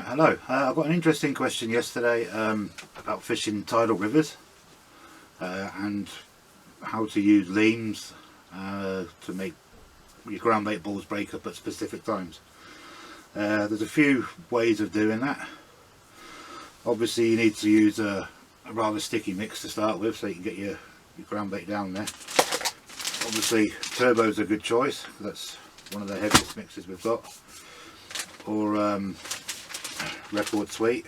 Hello. I got an interesting question yesterday about fishing tidal rivers and how to use leams to make your ground bait balls break up at specific times. There's a few ways of doing that. Obviously you need to use a rather sticky mix to start with so you can get your ground bait down there. Obviously Turbo's a good choice, that's one of the heaviest mixes we've got, or Record Sweet,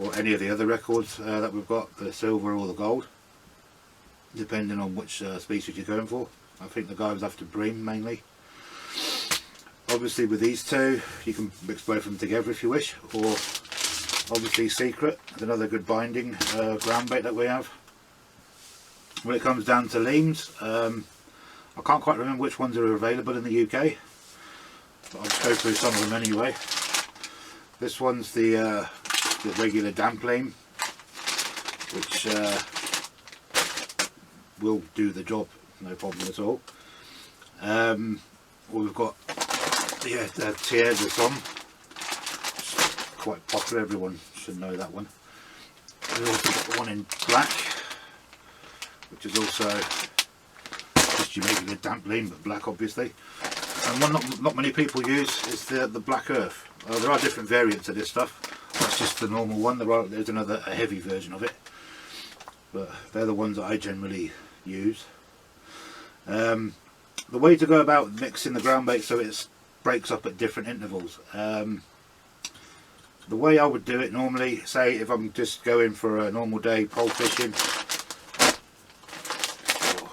or any of the other records that we've got, the silver or the gold, depending on which species you're going for. I think the guy was after bream mainly. Obviously with these two you can mix both of them together if you wish, or obviously Secret is another good binding ground bait that we have. When it comes down to Leams, I can't quite remember which ones are available in the UK, but I'll just go through some of them anyway. This one's the regular damp Leam, which will do the job, no problem at all. We've got the Tiers de Somme, quite popular, everyone should know that one. We've also got the one in black, which is also just you making a damp Leam but black obviously. And one not many people use is the Black Earth. There are different variants of this stuff. That's just the normal one. There's a heavy version of it, but they're the ones that I generally use. The way to go about mixing the ground bait so it breaks up at different intervals. The way I would do it normally, say if I'm just going for a normal day pole fishing, or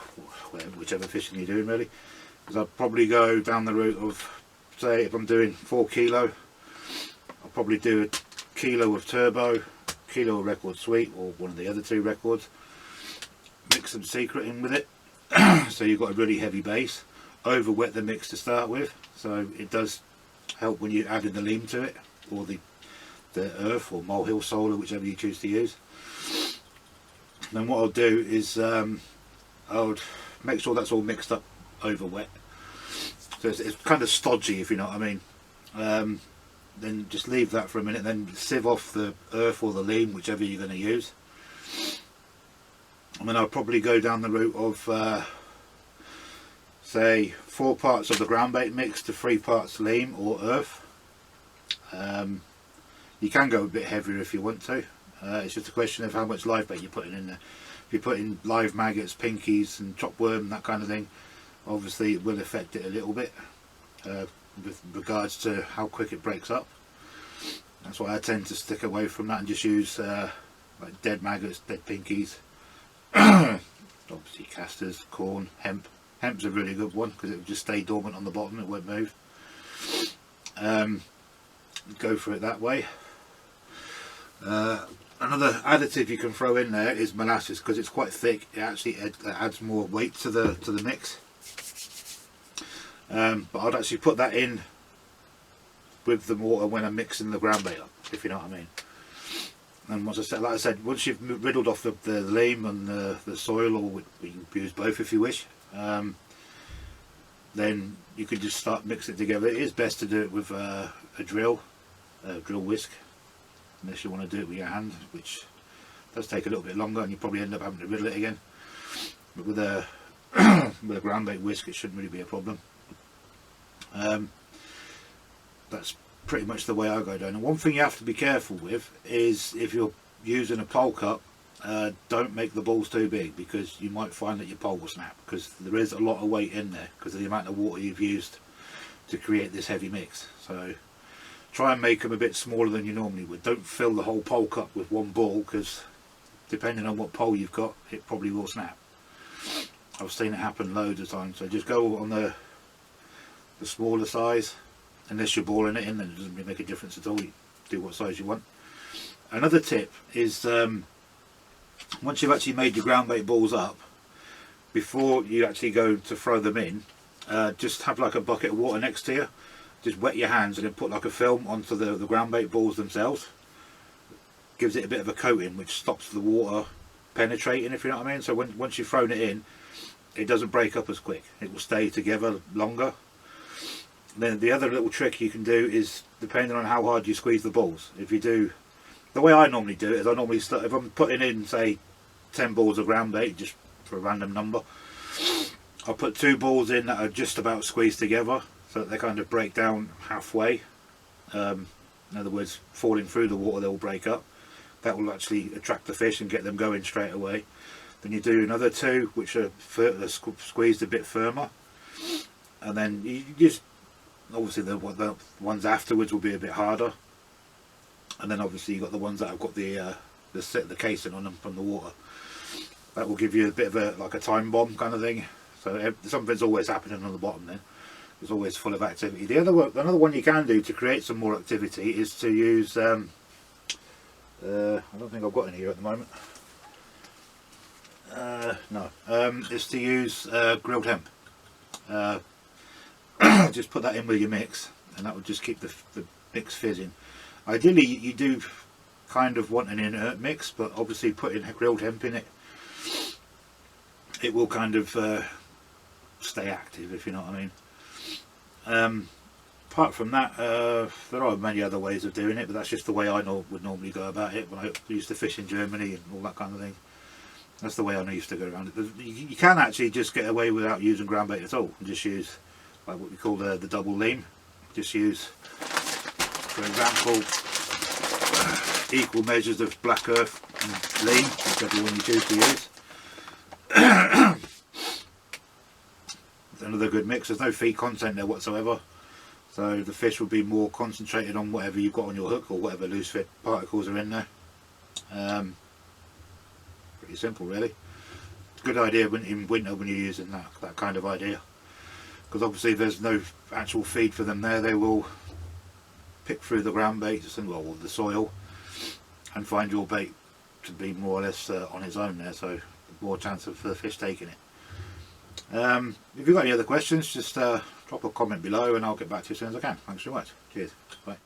whichever fishing you're doing really, because I'd probably go down the route of, say if I'm doing 4 kilo, I'll probably do a kilo of Turbo, kilo of Record Sweet, or one of the other two records, mix some Secret in with it, so you've got a really heavy base. Over wet the mix to start with, so it does help when you add in the Leam to it, or the Earth or Molehill Solar, whichever you choose to use. Then what I'll do is I'll make sure that's all mixed up over wet, so it's kind of stodgy, if you know what I mean. Then just leave that for a minute, then sieve off the Earth or the Leam, whichever you're going to use, and then I'll probably go down the route of say 4 parts of the ground bait mix to 3 parts Leam or Earth. You can go a bit heavier if you want to. It's just a question of how much live bait you're putting in there. If you put in live maggots, pinkies and chopworm, that kind of thing, obviously it will affect it a little bit with regards to how quick it breaks up. That's why I tend to stick away from that and just use like dead maggots, dead pinkies, obviously casters, corn, hemp. Hemp's a really good one because it will just stay dormant on the bottom, it won't move. Go for it that way. Another additive you can throw in there is molasses, because it's quite thick. It actually adds more weight to the mix. But I'd actually put that in with the water when I'm mixing the ground bait up, if you know what I mean. And once like I said, once you've riddled off the Leam and the soil, or you can use both if you wish, then you can just start mixing it together. It is best to do it with a drill whisk, unless you want to do it with your hand, which does take a little bit longer and you probably end up having to riddle it again. But with a with a ground bait whisk it shouldn't really be a problem. That's pretty much the way I go down. And one thing you have to be careful with is if you're using a pole cup, don't make the balls too big, because you might find that your pole will snap, because there is a lot of weight in there because of the amount of water you've used to create this heavy mix. So try and make them a bit smaller than you normally would. Don't fill the whole pole cup with one ball, because depending on what pole you've got, it probably will snap. I've seen it happen loads of times. So just go on the smaller size, unless you're balling it in, then it doesn't really make a difference at all. You do what size you want. Another tip is once you've actually made your ground bait balls up, before you actually go to throw them in, just have like a bucket of water next to you. Just wet your hands and then put like a film onto the ground bait balls themselves. Gives it a bit of a coating which stops the water penetrating, if you know what I mean. So once you've thrown it in, it doesn't break up as quick. It will stay together longer. Then the other little trick you can do is depending on how hard you squeeze the balls. If you do, the way I normally do it is I normally start, if I'm putting in say 10 balls of ground bait, just for a random number, I'll put 2 balls in that are just about squeezed together, so that they kind of break down halfway. In other words, falling through the water, they'll break up. That will actually attract the fish and get them going straight away. Then you do another 2 which are squeezed a bit firmer, and then you just, obviously the ones afterwards will be a bit harder, and then obviously you've got the ones that have got the casing on them from the water. That will give you a bit of a, like a time bomb kind of thing, so something's always happening on the bottom then. It's always full of activity. Another one you can do to create some more activity is to use, I don't think I've got any here at the moment. No, is to use grilled hemp. Just put that in with your mix, and that will just keep the mix fizzing. Ideally, you do kind of want an inert mix, but obviously putting grilled hemp in it, it will kind of stay active, if you know what I mean. Apart from that, there are many other ways of doing it, but that's just the way I would normally go about it when I used to fish in Germany and all that kind of thing. That's the way I used to go around it. You can actually just get away without using ground bait at all, and just use like what we call the double leam. Just use, for example, equal measures of black earth and leam, whichever one you choose to use. Another good mix. There's no feed content there whatsoever, so the fish will be more concentrated on whatever you've got on your hook or whatever loose fit particles are in there. Pretty simple really. It's a good idea in winter when you're using that kind of idea, because obviously there's no actual feed for them there. They will pick through the ground baits and the soil and find your bait to be more or less on its own there, so more chance of the fish taking it. If you've got any other questions, just drop a comment below and I'll get back to you as soon as I can. Thanks very much. Cheers. Bye.